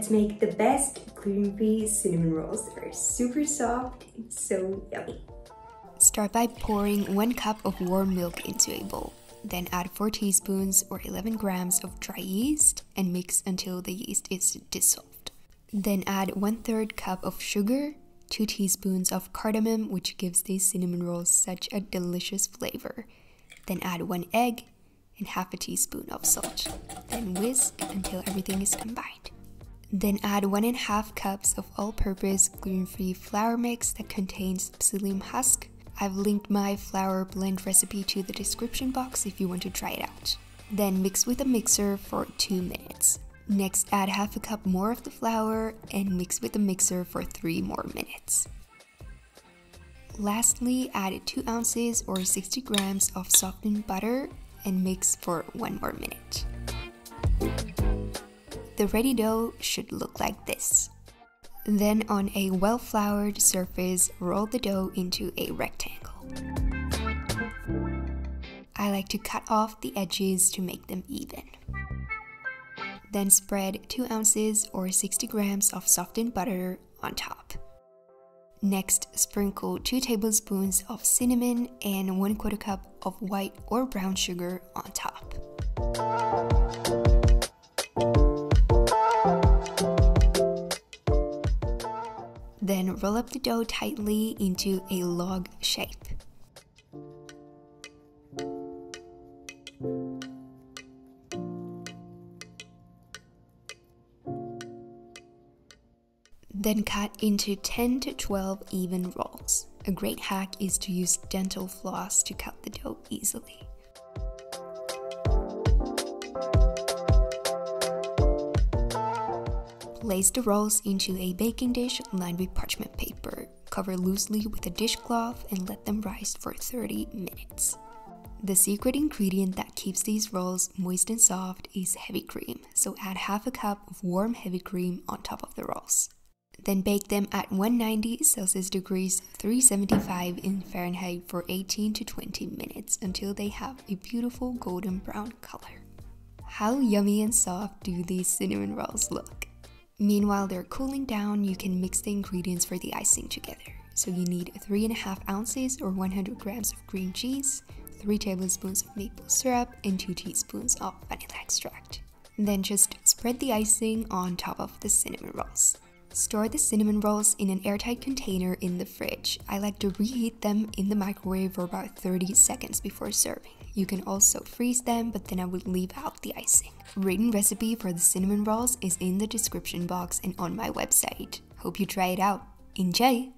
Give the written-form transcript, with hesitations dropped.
let's make the best gluten-free cinnamon rolls that are super soft and so yummy. Start by pouring 1 cup of warm milk into a bowl. Then add 4 teaspoons or 11 grams of dry yeast and mix until the yeast is dissolved. Then add 1/3 cup of sugar, 2 teaspoons of cardamom, which gives these cinnamon rolls such a delicious flavor. Then add 1 egg and half a teaspoon of salt. Then whisk until everything is combined. Then add 1.5 cups of all-purpose gluten-free flour mix that contains psyllium husk. I've linked my flour blend recipe to the description box if you want to try it out. Then mix with a mixer for 2 minutes. Next, add half a cup more of the flour and mix with the mixer for 3 more minutes. Lastly, add 2 ounces or 60 grams of softened butter and mix for 1 more minute. The ready dough should look like this. Then on a well-floured surface, roll the dough into a rectangle. I like to cut off the edges to make them even. Then spread 2 ounces or 60 grams of softened butter on top. Next, sprinkle 2 tablespoons of cinnamon and 1/4 cup of white or brown sugar on top. Then roll up the dough tightly into a log shape. Then cut into 10 to 12 even rolls. A great hack is to use dental floss to cut the dough easily. Place the rolls into a baking dish lined with parchment paper. Cover loosely with a dishcloth and let them rise for 30 minutes. The secret ingredient that keeps these rolls moist and soft is heavy cream, so add half a cup of warm heavy cream on top of the rolls. Then bake them at 190 Celsius degrees, 375 in Fahrenheit for 18 to 20 minutes until they have a beautiful golden brown color. How yummy and soft do these cinnamon rolls look? Meanwhile they're cooling down, you can mix the ingredients for the icing together. So you need 3.5 ounces or 100 grams of cream cheese, 3 tablespoons of maple syrup, and 2 teaspoons of vanilla extract. Then just spread the icing on top of the cinnamon rolls. Store the cinnamon rolls in an airtight container in the fridge. I like to reheat them in the microwave for about 30 seconds before serving. You can also freeze them, but then I would leave out the icing. Written recipe for the cinnamon rolls is in the description box and on my website. Hope you try it out. Enjoy!